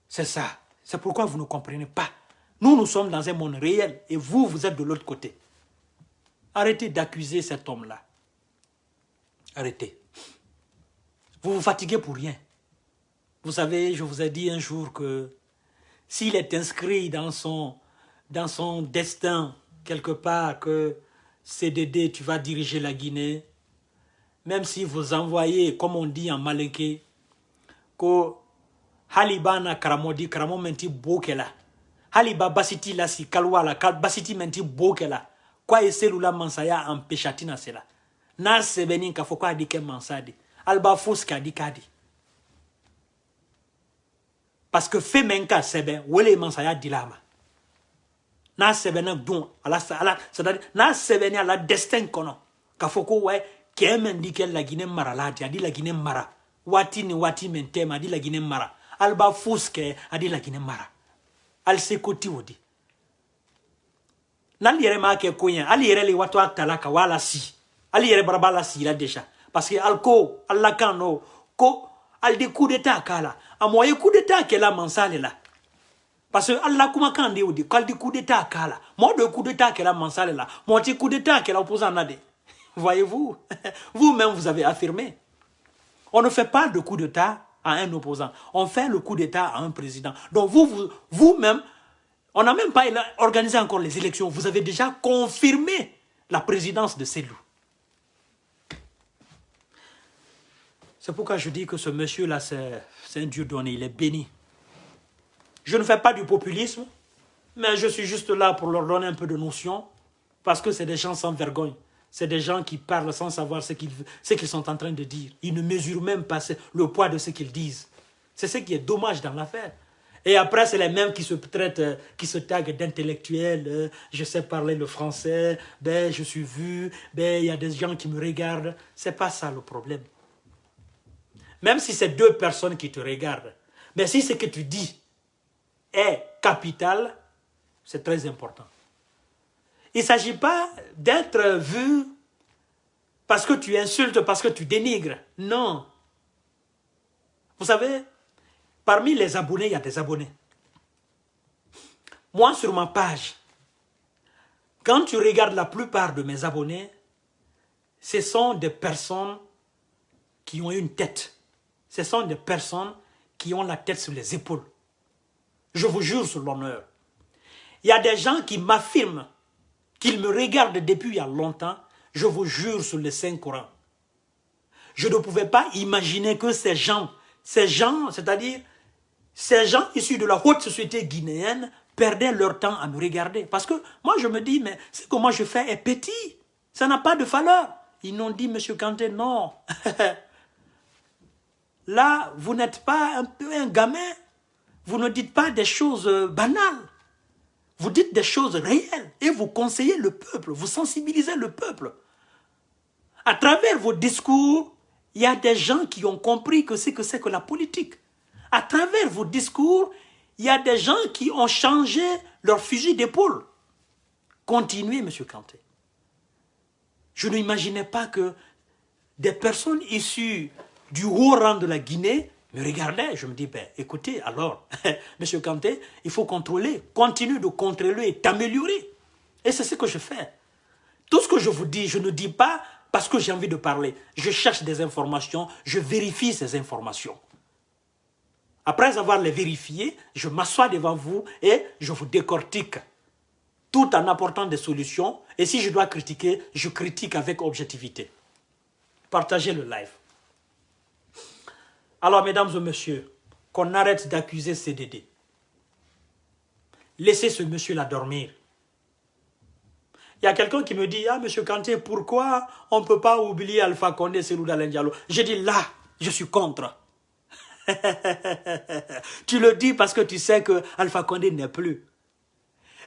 C'est ça. C'est pourquoi vous ne comprenez pas. Nous sommes dans un monde réel et vous êtes de l'autre côté. Arrêtez d'accuser cet homme-là. Arrêtez. Vous vous fatiguez pour rien. Vous savez, je vous ai dit un jour que s'il est inscrit dans son destin, quelque part, que CDD, tu vas diriger la Guinée, même si vous envoyez, comme on dit en malinké, que Halibana Karamodi, Karamo menti bokela, Haliba basiti la si kalwala, basiti menti bokela, quoi et celui-là mansaya en péchatina cela. Na sebenin ka foko adike mansadi, alba fous ka dikadi. Parce que fait menka sebe, wele mansaya dilama. Na sebena don, c'est-à-dire, na sebena la destin kono. Kafoko ouais, kemen di ke la Guinée maralati, a dit la Guinée mara. Wati ni wati mentem, a dit la Guinée mara. Alba fuske, a dit la Guinée mara. Al sekoti wodi. Nal yere ma ke koyen, al yere li watu talaka wala si. Al yere barabala si la déjà. Parce que alko, allakano, ko, al de coup d'état kala. A moyen coup d'état ke la mansale là. Parce que Allah kuma kan de odi, kal di coup d'état kala. Moi de coup d'état ke la mansale là. Moi ti coup d'état ke la opposant nade. Voyez-vous, vous-même vous avez affirmé. On ne fait pas de coup d'État à un opposant. On fait le coup d'État à un président. Donc vous-même, on n'a même pas organisé encore les élections. Vous avez déjà confirmé la présidence de Cellou. C'est pourquoi je dis que ce monsieur-là, c'est un Dieu donné, il est béni. Je ne fais pas du populisme, mais je suis juste là pour leur donner un peu de notion, parce que c'est des gens sans vergogne. C'est des gens qui parlent sans savoir ce qu'ils sont en train de dire. Ils ne mesurent même pas le poids de ce qu'ils disent. C'est ce qui est dommage dans l'affaire. Et après, c'est les mêmes qui se traitent, qui se taguent d'intellectuels. Je sais parler le français, ben, je suis vu, ben, il y a des gens qui me regardent. C'est pas ça le problème. Même si c'est deux personnes qui te regardent, mais si ce que tu dis est capital, c'est très important. Il ne s'agit pas d'être vu parce que tu insultes, parce que tu dénigres. Non. Vous savez, parmi les abonnés, il y a des abonnés. Moi, sur ma page, quand tu regardes la plupart de mes abonnés, ce sont des personnes qui ont une tête. Ce sont des personnes qui ont la tête sur les épaules. Je vous jure sur l'honneur. Il y a des gens qui m'affirment qu'ils me regardent depuis il y a longtemps. Je vous jure sur le Saint-Coran. Je ne pouvais pas imaginer que ces gens, c'est-à-dire ces gens issus de la haute société guinéenne, perdaient leur temps à me regarder. Parce que moi, je me dis, mais ce que moi je fais est petit. Ça n'a pas de valeur. Ils n'ont dit, Monsieur Kanté, non. Là, vous n'êtes pas un peu un gamin. Vous ne dites pas des choses banales. Vous dites des choses réelles. Et vous conseillez le peuple. Vous sensibilisez le peuple. À travers vos discours, il y a des gens qui ont compris que c'est que la politique. À travers vos discours, il y a des gens qui ont changé leur fusil d'épaule. Continuez, M. Kanté. Je n'imaginais pas que des personnes issues du haut rang de la Guinée me regardaient. Je me dis, ben, écoutez, alors, M. Kanté, il faut contrôler. Continue de contrôler et t'améliorer. Et c'est ce que je fais. Tout ce que je vous dis, je ne dis pas parce que j'ai envie de parler. Je cherche des informations, je vérifie ces informations. Après avoir les vérifiées, je m'assois devant vous et je vous décortique, tout en apportant des solutions. Et si je dois critiquer, je critique avec objectivité. Partagez le live. Alors, mesdames et messieurs, qu'on arrête d'accuser CDD. Laissez ce monsieur-là dormir. Il y a quelqu'un qui me dit, ah, monsieur Kanté, pourquoi on ne peut pas oublier Alpha Condé et Cellou Dalein Diallo? Je dis, là, je suis contre. Tu le dis parce que tu sais que Alpha Condé n'est plus.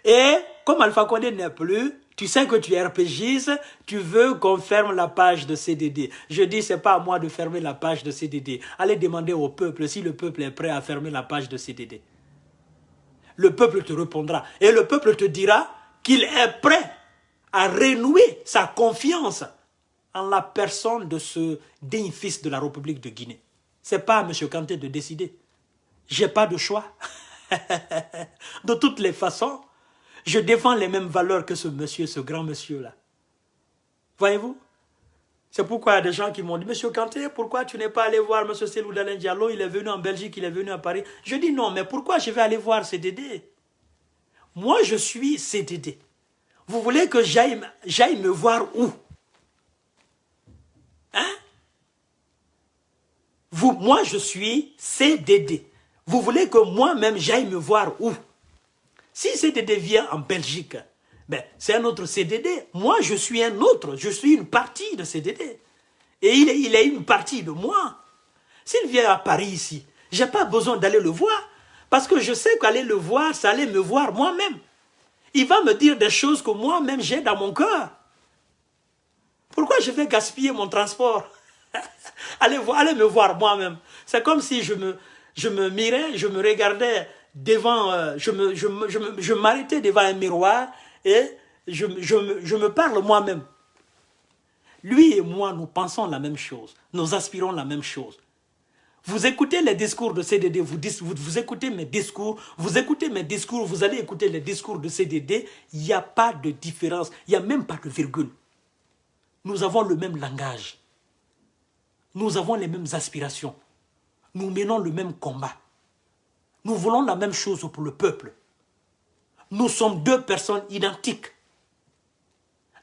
Et comme Alpha Condé n'est plus, tu sais que tu es RPGiste, tu veux qu'on ferme la page de CDD. Je dis, c'est pas à moi de fermer la page de CDD. Allez demander au peuple si le peuple est prêt à fermer la page de CDD. Le peuple te répondra. Et le peuple te dira qu'il est prêt à renouer sa confiance en la personne de ce digne fils de la République de Guinée. Ce n'est pas à M. Kanté de décider. Je n'ai pas de choix. De toutes les façons, je défends les mêmes valeurs que ce monsieur, ce grand monsieur-là. Voyez-vous? C'est pourquoi il y a des gens qui m'ont dit, Monsieur Kanté, pourquoi tu n'es pas allé voir M. Cellou Dalein Diallo? Il est venu en Belgique, il est venu à Paris. Je dis non, mais pourquoi je vais aller voir CDD? Moi, je suis CDD. Vous voulez que j'aille me voir où? Hein? Moi, je suis CDD. Vous voulez que moi-même j'aille me voir où? Si CDD vient en Belgique, ben, c'est un autre CDD. Moi, je suis un autre. Je suis une partie de CDD. Et il est une partie de moi. S'il vient à Paris ici, je n'ai pas besoin d'aller le voir. Parce que je sais qu'aller le voir, c'est aller me voir moi-même. Il va me dire des choses que moi-même j'ai dans mon cœur. Pourquoi je vais gaspiller mon transport? Allez me voir moi-même. C'est comme si je me mirais, je me regardais devant, je m'arrêtais devant un miroir et je me parle moi-même. Lui et moi, nous pensons la même chose. Nous aspirons la même chose. Vous écoutez les discours de CDD, vous écoutez mes discours, vous allez écouter les discours de CDD, il n'y a pas de différence, il n'y a même pas de virgule. nous avons le même langage. Nous avons les mêmes aspirations. Nous menons le même combat. Nous voulons la même chose pour le peuple. Nous sommes deux personnes identiques.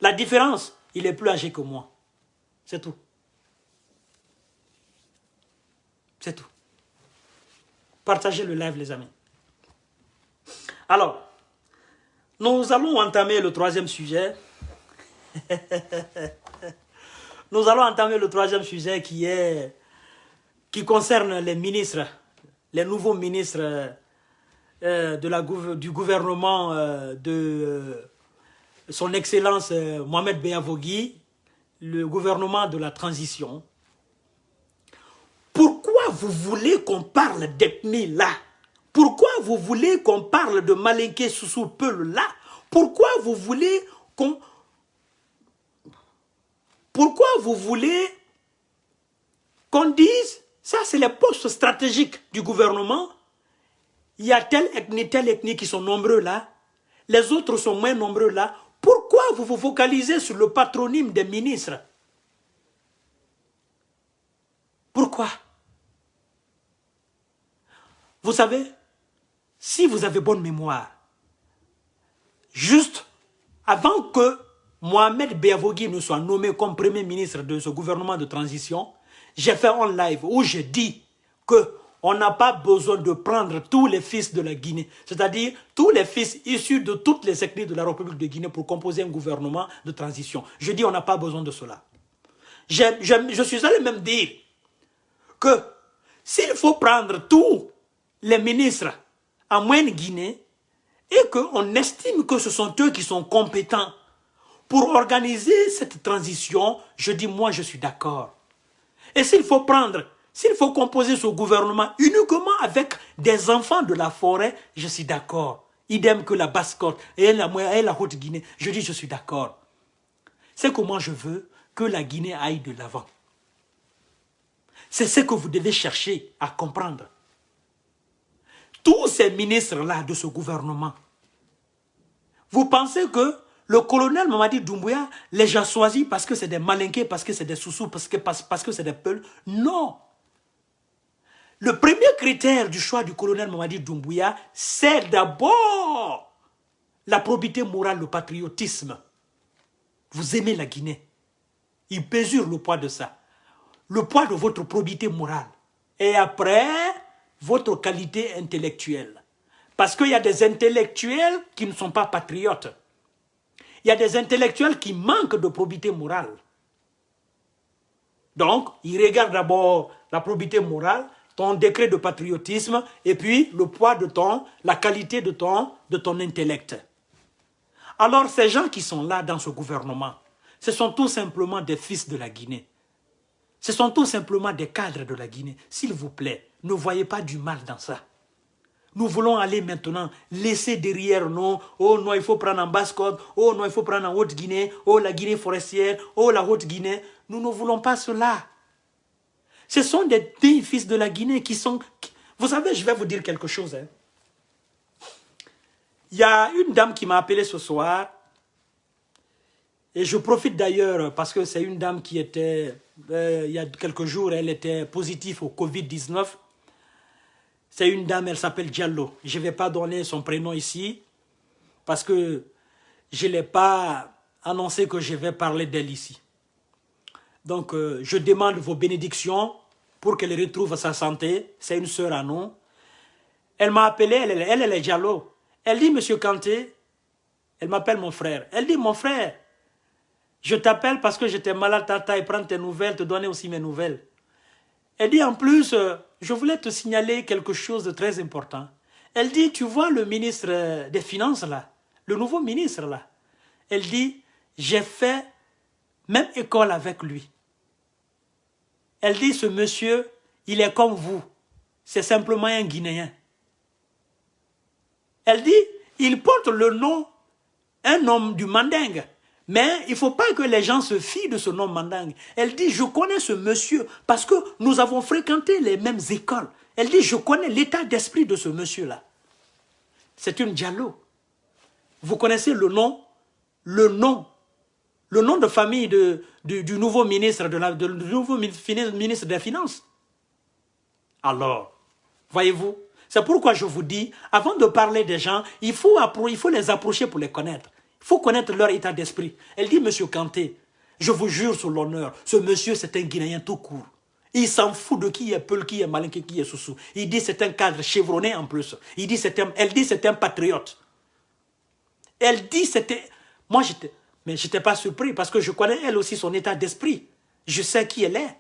La différence, il est plus âgé que moi. C'est tout. C'est tout. Partagez le live, les amis. Alors, nous allons entamer le troisième sujet. Nous allons entamer le troisième sujet qui concerne les ministres, les nouveaux ministres du gouvernement de son Excellence Mohamed Beavogui, le gouvernement de la transition. Pourquoi vous voulez qu'on parle d'ethnie là? Pourquoi vous voulez qu'on parle de Malinké Soussou Peul là? Pourquoi vous voulez qu'on... Pourquoi vous voulez qu'on dise, ça c'est les postes stratégiques du gouvernement, il y a telle ethnie qui sont nombreux là, les autres sont moins nombreux là. Pourquoi vous vous focalisez sur le patronyme des ministres? Pourquoi? Vous savez, si vous avez bonne mémoire, juste avant que Mohamed Beavogui ne soit nommé comme premier ministre de ce gouvernement de transition, j'ai fait un live où je dis qu'on n'a pas besoin de prendre tous les fils de la Guinée, c'est-à-dire tous les fils issus de toutes les ethnies de la République de Guinée pour composer un gouvernement de transition. Je dis on n'a pas besoin de cela. Je suis allé même dire que s'il faut prendre tous les ministres en Moyenne-Guinée et qu'on estime que ce sont eux qui sont compétents pour organiser cette transition, je dis moi je suis d'accord. Et s'il faut composer ce gouvernement uniquement avec des enfants de la forêt, je suis d'accord. Idem que la Basse-Côte et la Haute-Guinée, je dis je suis d'accord. C'est comment je veux que la Guinée aille de l'avant. C'est ce que vous devez chercher à comprendre. Tous ces ministres-là de ce gouvernement, vous pensez que le colonel Mamadi Doumbouya les a choisis parce que c'est des Malinké, parce que c'est des Soussous, parce que c'est des Peuls? Non. Le premier critère du choix du colonel Mamadi Doumbouya, c'est d'abord la probité morale, le patriotisme. Vous aimez la Guinée. Il mesure le poids de ça. Le poids de votre probité morale. Et après, votre qualité intellectuelle. Parce qu'il y a des intellectuels qui ne sont pas patriotes. Il y a des intellectuels qui manquent de probité morale. Donc, ils regardent d'abord la probité morale, ton décret de patriotisme, et puis le poids de la qualité de ton intellect. Alors, ces gens qui sont là dans ce gouvernement, ce sont tout simplement des fils de la Guinée. Ce sont tout simplement des cadres de la Guinée. S'il vous plaît, ne voyez pas du mal dans ça. Nous voulons aller maintenant laisser derrière nous, oh non, il faut prendre en Basse-Côte, oh non, il faut prendre en Haute-Guinée, oh la Guinée forestière, oh la Haute-Guinée. Nous ne voulons pas cela. Ce sont des fils de la Guinée qui sont... Vous savez, je vais vous dire quelque chose. Hein. Il y a une dame qui m'a appelé ce soir, et je profite d'ailleurs parce que c'est une dame qui était, il y a quelques jours, elle était positive au Covid-19. C'est une dame, elle s'appelle Diallo. Je ne vais pas donner son prénom ici parce que je ne l'ai pas annoncé que je vais parler d'elle ici. Donc, je demande vos bénédictions pour qu'elle retrouve sa santé. C'est une sœur à nous. Elle m'a appelé, elle est Diallo. Elle dit, Monsieur Kanté, elle m'appelle mon frère. Elle dit, mon frère, je t'appelle parce que j'étais malade, tata, et prendre tes nouvelles, te donner aussi mes nouvelles. Elle dit, en plus, je voulais te signaler quelque chose de très important. Elle dit, tu vois le ministre des Finances là, le nouveau ministre là. Elle dit, j'ai fait même école avec lui. Elle dit, ce monsieur, il est comme vous. C'est simplement un Guinéen. Elle dit, il porte le nom, un homme du Mandingue. Mais il ne faut pas que les gens se fient de ce nom Mandingue. Elle dit, je connais ce monsieur parce que nous avons fréquenté les mêmes écoles. Elle dit, je connais l'état d'esprit de ce monsieur-là. C'est une Diallo. Vous connaissez le nom le nom de famille du nouveau ministre ministre des Finances. Alors, voyez-vous, c'est pourquoi je vous dis, avant de parler des gens, il faut les approcher pour les connaître. Il faut connaître leur état d'esprit. Elle dit, Monsieur Kanté, je vous jure sur l'honneur, ce monsieur c'est un Guinéen tout court. Il s'en fout de qui est Peul, qui est Malinké, qui est Soussou. Il dit c'est un cadre chevronné en plus. Elle dit c'est un patriote. Elle dit c'était... Moi je n'étais pas surpris parce que je connais elle aussi son état d'esprit. Je sais qui elle est.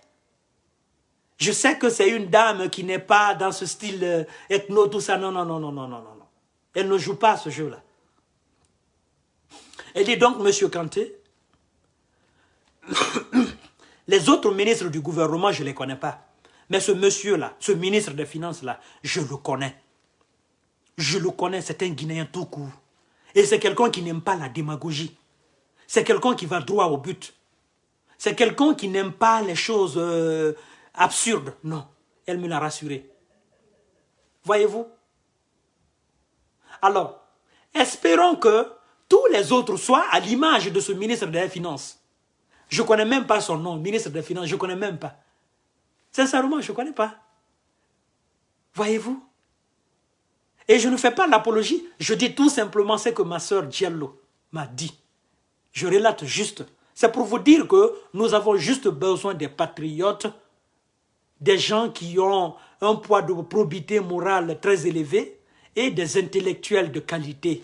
Je sais que c'est une dame qui n'est pas dans ce style ethno, tout ça. Non, non, non, non, non, non, non. Elle ne joue pas à ce jeu-là. Elle dit donc, Monsieur Kanté, les autres ministres du gouvernement, je ne les connais pas. Mais ce monsieur-là, ce ministre des Finances-là, je le connais. Je le connais, c'est un Guinéen tout court. Et c'est quelqu'un qui n'aime pas la démagogie. C'est quelqu'un qui va droit au but. C'est quelqu'un qui n'aime pas les choses absurdes. Non, elle me l'a rassuré. Voyez-vous? Alors, espérons que tous les autres soient à l'image de ce ministre des Finances. Je ne connais même pas son nom, ministre des Finances, je ne connais même pas. Sincèrement, je ne connais pas. Voyez-vous? Et je ne fais pas l'apologie, je dis tout simplement ce que ma sœur Diallo m'a dit. Je relate juste. C'est pour vous dire que nous avons juste besoin des patriotes, des gens qui ont un poids de probité morale très élevé et des intellectuels de qualité.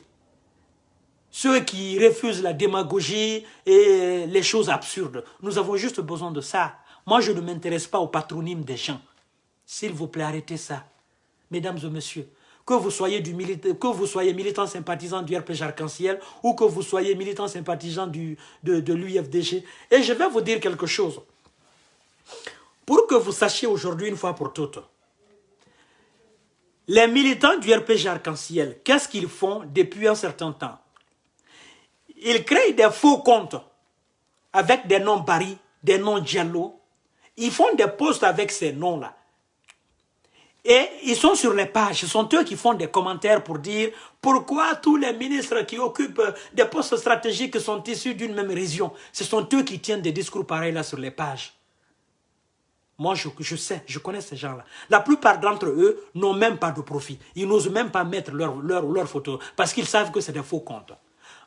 Ceux qui refusent la démagogie et les choses absurdes. Nous avons juste besoin de ça. Moi, je ne m'intéresse pas au patronyme des gens. S'il vous plaît, arrêtez ça. Mesdames et messieurs, que vous soyez militant sympathisant du RPG Arc-en-Ciel ou que vous soyez militant sympathisant de l'UFDG. Et je vais vous dire quelque chose. Pour que vous sachiez aujourd'hui une fois pour toutes, les militants du RPG Arc-en-Ciel, qu'est-ce qu'ils font depuis un certain temps? Ils créent des faux comptes avec des noms Barry, des noms Diallo. Ils font des posts avec ces noms-là. Et ils sont sur les pages. Ce sont eux qui font des commentaires pour dire pourquoi tous les ministres qui occupent des postes stratégiques sont issus d'une même région. Ce sont eux qui tiennent des discours pareils là sur les pages. Moi, je sais, je connais ces gens-là. La plupart d'entre eux n'ont même pas de profit. Ils n'osent même pas mettre leur photo parce qu'ils savent que c'est des faux comptes.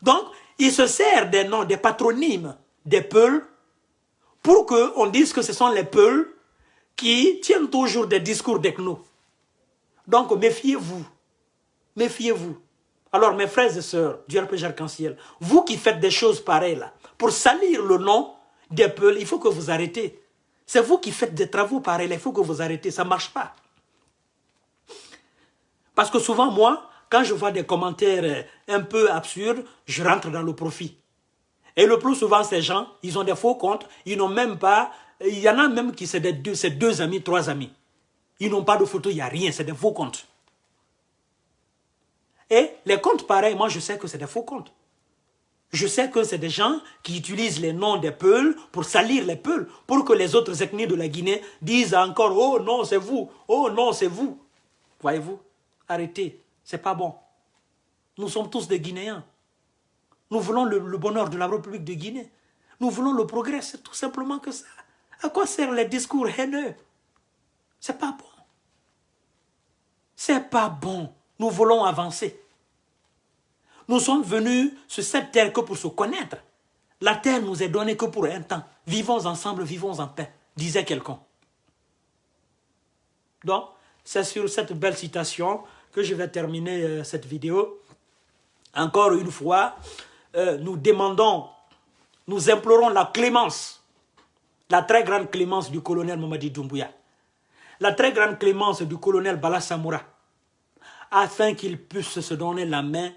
Donc, ils se servent des noms, des patronymes des Peuls pour qu'on dise que ce sont les Peuls qui tiennent toujours des discours d'ethno. Donc, méfiez-vous. Méfiez-vous. Alors, mes frères et sœurs du RPG Arc-en-Ciel, vous qui faites des choses pareilles là, pour salir le nom des Peuls, il faut que vous arrêtez. C'est vous qui faites des travaux pareils là, il faut que vous arrêtez. Ça ne marche pas. Parce que souvent, moi, quand je vois des commentaires un peu absurdes, je rentre dans le profit. Et le plus souvent, ces gens, ils ont des faux comptes, ils n'ont même pas... Il y en a même qui c'est deux amis, 3 amis. Ils n'ont pas de photo, il n'y a rien, c'est des faux comptes. Et les comptes pareils, moi je sais que c'est des faux comptes. Je sais que c'est des gens qui utilisent les noms des Peuls pour salir les Peuls, pour que les autres ethnies de la Guinée disent encore « Oh non, c'est vous, oh non, c'est vous ». Voyez-vous, arrêtez, c'est pas bon. Nous sommes tous des Guinéens. Nous voulons le bonheur de la République de Guinée. Nous voulons le progrès, c'est tout simplement que ça. À quoi servent les discours haineux? C'est pas bon. C'est pas bon. Nous voulons avancer. Nous sommes venus sur cette terre que pour se connaître. La terre nous est donnée que pour un temps. Vivons ensemble, vivons en paix, disait quelqu'un. Donc, c'est sur cette belle citation que je vais terminer cette vidéo. Encore une fois, nous demandons, nous implorons la clémence, la très grande clémence du colonel Mamadi Doumbouya, la très grande clémence du colonel Bala Samoura, afin qu'ils puissent se donner la main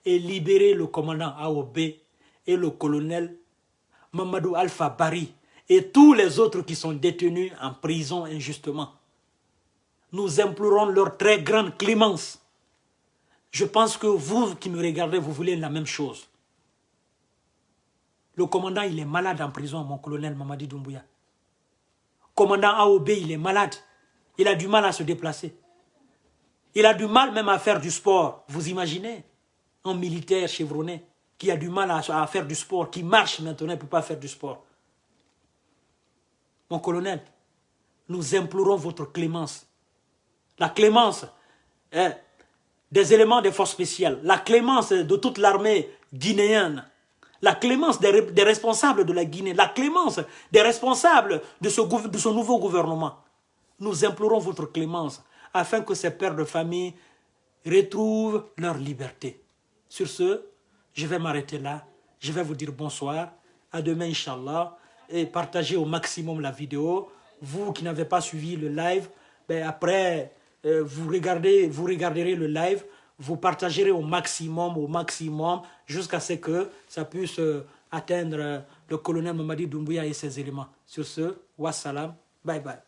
et libérer le commandant AOB et le colonel Mamadou Alpha Bari et tous les autres qui sont détenus en prison injustement. Nous implorons leur très grande clémence. Je pense que vous qui me regardez, vous voulez la même chose. Le commandant, il est malade en prison, mon colonel Mamadi Doumbouya. Commandant AOB, il est malade. Il a du mal à se déplacer. Il a du mal même à faire du sport. Vous imaginez? Un militaire chevronné. qui a du mal à faire du sport, qui marche maintenant, ne peut pas faire du sport. Mon colonel, nous implorons votre clémence. La clémence des éléments des forces spéciales, la clémence de toute l'armée guinéenne, la clémence des responsables de la Guinée, la clémence des responsables de ce nouveau gouvernement. Nous implorons votre clémence afin que ces pères de famille retrouvent leur liberté. Sur ce, je vais m'arrêter là. Je vais vous dire bonsoir. À demain, Inch'Allah. Et partagez au maximum la vidéo. Vous qui n'avez pas suivi le live, ben après, vous regarderez le live. Vous partagerez au maximum, jusqu'à ce que ça puisse atteindre le colonel Mamadi Doumbouya et ses éléments. Sur ce, wassalam, bye bye.